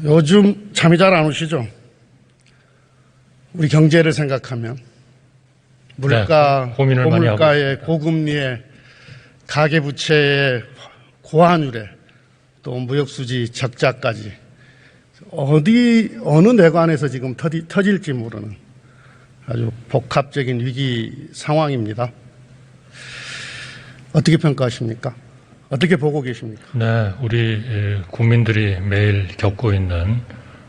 요즘 잠이 잘 안 오시죠? 우리 경제를 생각하면 물가, 고민을 많이 하고 고물가의 있습니다. 고금리에 가계부채의 고환율에 또 무역수지 적자까지 어느 내관에서 지금 터질지 모르는 아주 복합적인 위기 상황입니다. 어떻게 평가하십니까? 어떻게 보고 계십니까? 네, 우리 국민들이 매일 겪고 있는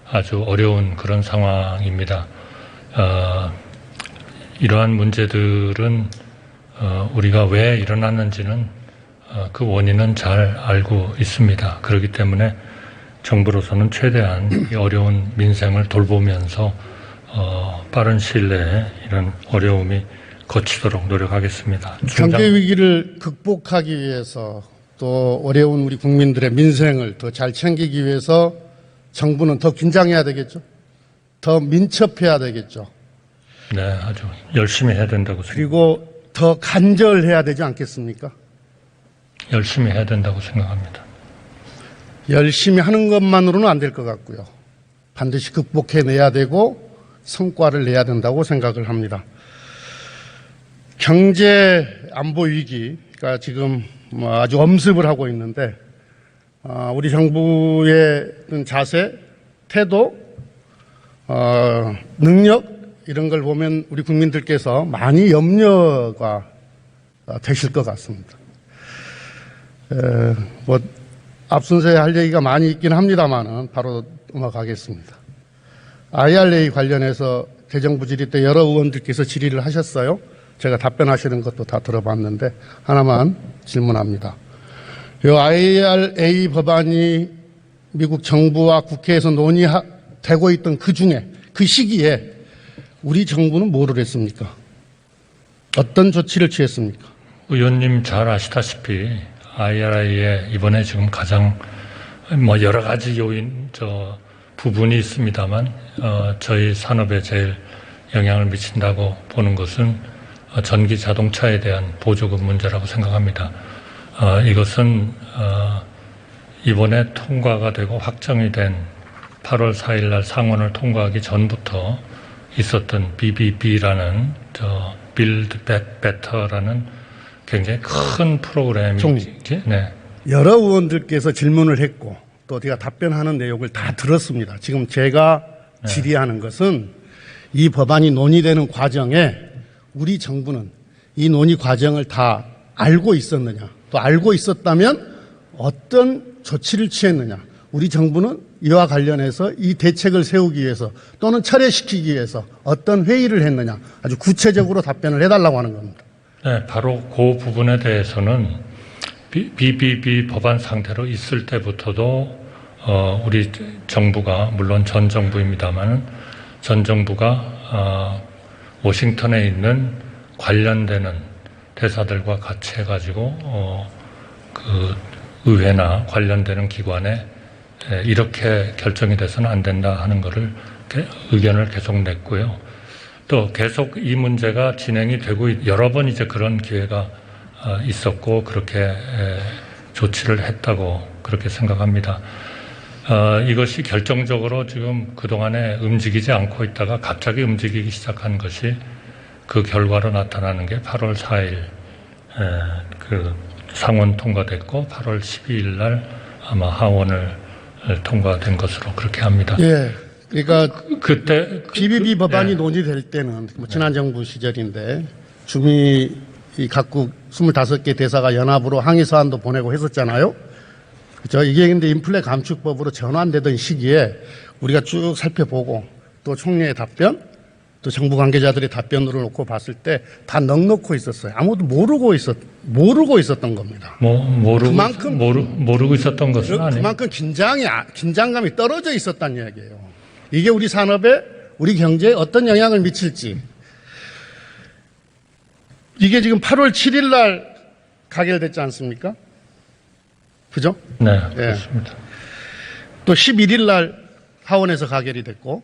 아주 어려운 그런 상황입니다. 이러한 문제들은 우리가 왜 일어났는지는 그 원인은 잘 알고 있습니다. 그렇기 때문에 정부로서는 최대한 이 어려운 민생을 돌보면서 빠른 시일 내에 이런 어려움이 거치도록 노력하겠습니다. 경제 위기를 극복하기 위해서 또 어려운 우리 국민들의 민생을 더 잘 챙기기 위해서 정부는 더 긴장해야 되겠죠. 더 민첩해야 되겠죠. 네, 아주 열심히 해야 된다고 생각합니다. 그리고 더 간절해야 되지 않겠습니까? 열심히 해야 된다고 생각합니다. 열심히 하는 것만으로는 안 될 것 같고요. 반드시 극복해내야 되고 성과를 내야 된다고 생각을 합니다. 경제 안보 위기가 지금 아주 엄습을 하고 있는데 우리 정부의 자세, 태도, 능력 이런 걸 보면 우리 국민들께서 많이 염려가 되실 것 같습니다. 앞순서에 할 얘기가 많이 있긴 합니다만은 바로 넘어가겠습니다. IRA 관련해서 대정부 질의 때 여러 의원들께서 질의를 하셨어요. 제가 답변하시는 것도 다 들어봤는데 하나만 질문합니다. 이 IRA 법안이 미국 정부와 국회에서 논의되고 있던 그 시기에 우리 정부는 뭐를 했습니까? 어떤 조치를 취했습니까? 의원님 잘 아시다시피 IRA에 이번에 지금 가장 여러 가지 부분이 있습니다만 저희 산업에 제일 영향을 미친다고 보는 것은 전기 자동차에 대한 보조금 문제라고 생각합니다. 이것은 이번에 통과가 되고 확정이 된 8월 4일 날 상원을 통과하기 전부터 있었던 BBB라는 Build Back Better라는 굉장히 큰 프로그램이 네. 여러 의원들께서 질문을 했고 또 제가 답변하는 내용을 다 들었습니다. 지금 제가 질의하는 것은 이 법안이 논의되는 과정에 우리 정부는 이 논의 과정을 다 알고 있었느냐, 또 알고 있었다면 어떤 조치를 취했느냐, 우리 정부는 이와 관련해서 이 대책을 세우기 위해서 또는 철회시키기 위해서 어떤 회의를 했느냐, 아주 구체적으로 답변을 해달라고 하는 겁니다. 네, 바로 그 부분에 대해서는 BBB 법안 상태로 있을 때부터도 우리 정부가, 물론 전 정부입니다만은 전 정부가 워싱턴에 있는 관련되는 대사들과 같이 해가지고 그 의회나 관련되는 기관에 이렇게 결정이 돼서는 안 된다 하는 것을 의견을 계속 냈고요. 또 계속 이 문제가 진행이 되고 여러 번 이제 그런 기회가 있었고 그렇게 조치를 했다고 그렇게 생각합니다. 이것이 결정적으로 지금 그동안에 움직이지 않고 있다가 갑자기 움직이기 시작한 것이 그 결과로 나타나는 게 8월 4일 그 상원 통과됐고 8월 12일 날 아마 하원을 통과된 것으로 그렇게 합니다. 예. 그러니까 그때 BBB 법안이 논의될 때는 지난 정부 시절인데 주미 각국 25개 대사가 연합으로 항의 사안도 보내고 했었잖아요. 그렇죠? 이게 근데 인플레 감축법으로 전환되던 시기에 우리가 쭉 살펴보고 또 총리의 답변, 또 정부 관계자들의 답변으로 놓고 봤을 때 다 넉넉고 있었어요. 아무도 모르고 있었던 겁니다. 모르고 있었던 것은 아니에요. 그만큼 긴장감이 떨어져 있었다는 이야기예요. 이게 우리 산업에, 우리 경제에 어떤 영향을 미칠지. 이게 지금 8월 7일 날 가결됐지 않습니까? 그죠? 네, 그렇습니다. 또 11일 날 하원에서 가결이 됐고,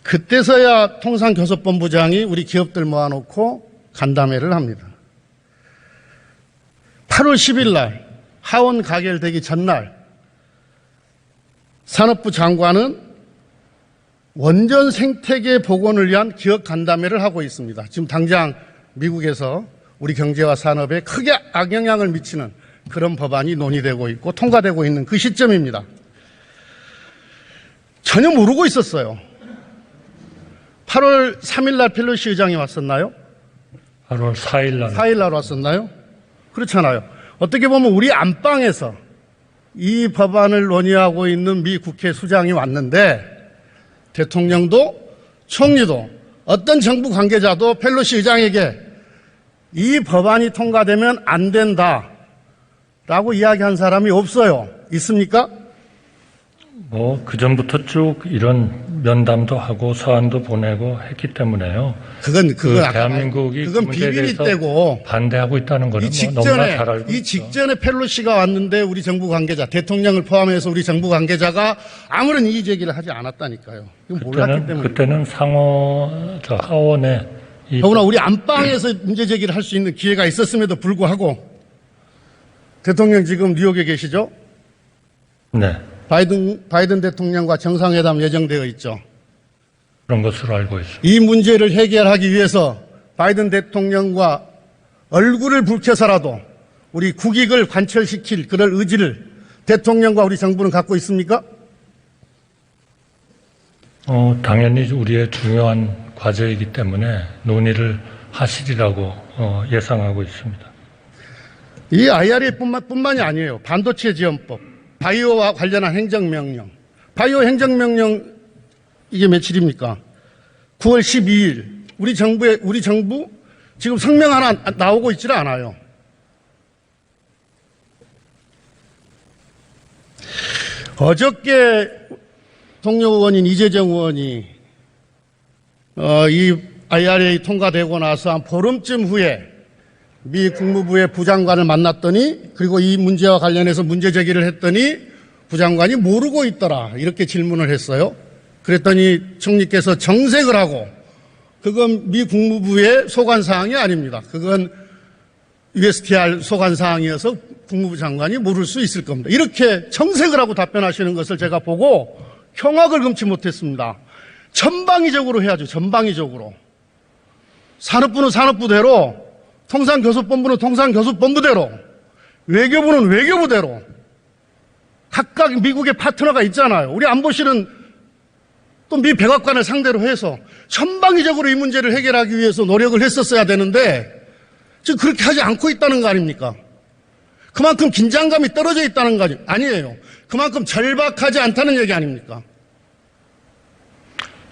그때서야 통상교섭본부장이 우리 기업들 모아놓고 간담회를 합니다. 8월 10일 날 하원 가결되기 전날 산업부 장관은 원전 생태계 복원을 위한 기업 간담회를 하고 있습니다. 지금 당장 미국에서 우리 경제와 산업에 크게 악영향을 미치는 그런 법안이 논의되고 있고 통과되고 있는 그 시점입니다. 전혀 모르고 있었어요. 8월 3일 날 펠로시 의장이 왔었나요? 8월 4일 날 4일 날 왔었나요? 그렇잖아요. 어떻게 보면 우리 안방에서 이 법안을 논의하고 있는 미 국회 수장이 왔는데 대통령도 총리도 어떤 정부 관계자도 펠로시 의장에게 이 법안이 통과되면 안 된다라고 이야기한 사람이 없어요. 있습니까? 뭐 그전부터 쭉 이런 면담도 하고 서한도 보내고 했기 때문에요. 그건 대한민국이 그건 그 문제에 비밀이 대해서 때고 반대하고 있다는 거는 뭐 너무나 잘 알고 이 있죠. 직전에 펠로시가 왔는데 우리 정부 관계자 대통령을 포함해서 우리 정부 관계자가 아무런 이의 제기를 하지 않았다니까요. 이건 몰랐기 때문에. 그때는 하원에 더구나 우리 안방에서 문제 제기를 할 수 있는 기회가 있었음에도 불구하고 대통령 지금 뉴욕에 계시죠? 네, 바이든 대통령과 정상회담 예정되어 있죠. 그런 것으로 알고 있습니다. 이 문제를 해결하기 위해서 바이든 대통령과 얼굴을 붉혀서라도 우리 국익을 관철시킬 그럴 의지를 대통령과 우리 정부는 갖고 있습니까? 당연히 우리의 중요한 과제이기 때문에 논의를 하시리라고 예상하고 있습니다. 이 IRA뿐만이 아니에요. 반도체 지원법, 바이오와 관련한 행정명령. 바이오 행정명령 이게 며칠입니까? 9월 12일. 우리 정부 지금 성명 하나 나오고 있지를 않아요. 어저께 동료 의원인 이재정 의원이 이 IRA 통과되고 나서 한 보름쯤 후에 미 국무부의 부장관을 만났더니 그리고 이 문제와 관련해서 문제 제기를 했더니 부장관이 모르고 있더라 이렇게 질문을 했어요. 그랬더니 총리께서 정색을 하고 그건 미 국무부의 소관사항이 아닙니다. 그건 USTR 소관사항이어서 국무부 장관이 모를 수 있을 겁니다. 이렇게 정색을 하고 답변하시는 것을 제가 보고 경악을 금치 못했습니다. 전방위적으로 해야죠. 전방위적으로. 산업부는 산업부대로, 통상교섭본부는 통상교섭본부대로, 외교부는 외교부대로 각각 미국의 파트너가 있잖아요. 우리 안보실은 또 미 백악관을 상대로 해서 전방위적으로 이 문제를 해결하기 위해서 노력을 했었어야 되는데 지금 그렇게 하지 않고 있다는 거 아닙니까? 그만큼 긴장감이 떨어져 있다는 거 아니에요. 그만큼 절박하지 않다는 얘기 아닙니까?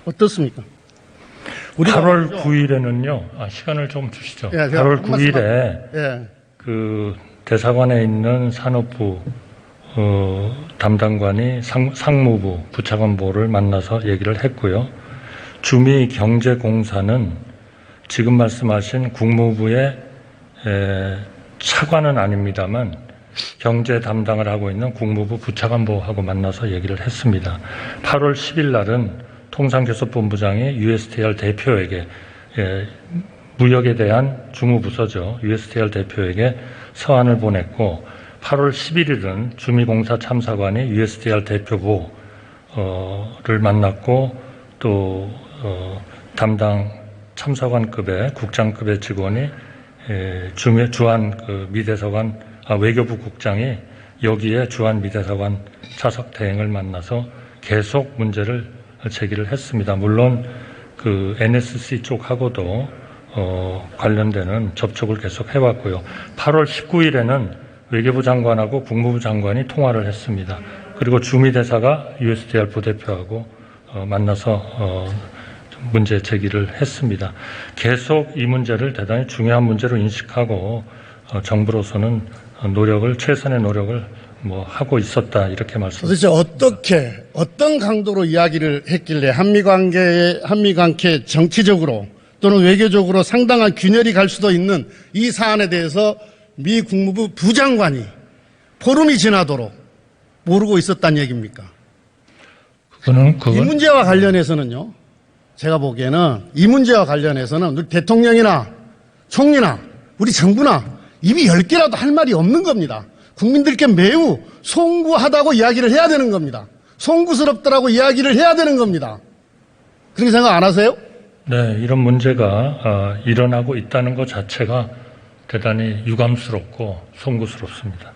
어떻습니까? 8월 9일에는요, 시간을 좀 주시죠. 예, 8월 9일에 예. 그 대사관에 있는 산업부 담당관이 상무부 부차관보를 만나서 얘기를 했고요. 주미경제공사는 지금 말씀하신 국무부의 차관은 아닙니다만 경제 담당을 하고 있는 국무부 부차관보하고 만나서 얘기를 했습니다. 8월 10일 날은 통상교섭본부장이 USTR 대표에게 무역에 대한 주무부서죠. USTR 대표에게 서한을 보냈고 8월 11일은 주미공사 참사관이 USTR 대표부를 만났고 또 담당 참사관급의 국장급의 직원이 주한 그 미대사관 외교부 국장이 여기에 주한 미대사관 차석 대행을 만나서 계속 문제를 제기를 했습니다. 물론 그 NSC 쪽하고도 관련되는 접촉을 계속 해왔고요. 8월 19일에는 외교부 장관하고 국무부 장관이 통화를 했습니다. 그리고 주미대사가 USTR 부대표하고 만나서 문제 제기를 했습니다. 계속 이 문제를 대단히 중요한 문제로 인식하고 정부로서는 최선의 노력을 하고 있었다 이렇게 말씀드립니다. 도대체 어떤 강도로 이야기를 했길래 한미 관계 정치적으로 또는 외교적으로 상당한 균열이 갈 수도 있는 이 사안에 대해서 미 국무부 부장관이 보름이 지나도록 모르고 있었다는 얘기입니까? 이 문제와 관련해서는요, 제가 보기에는 이 문제와 관련해서는 우리 대통령이나 총리나 우리 정부나 입이 10개라도 할 말이 없는 겁니다. 국민들께 매우 송구하다고 이야기를 해야 되는 겁니다. 송구스럽더라고 이야기를 해야 되는 겁니다. 그렇게 생각 안 하세요? 네, 이런 문제가 일어나고 있다는 것 자체가 대단히 유감스럽고 송구스럽습니다.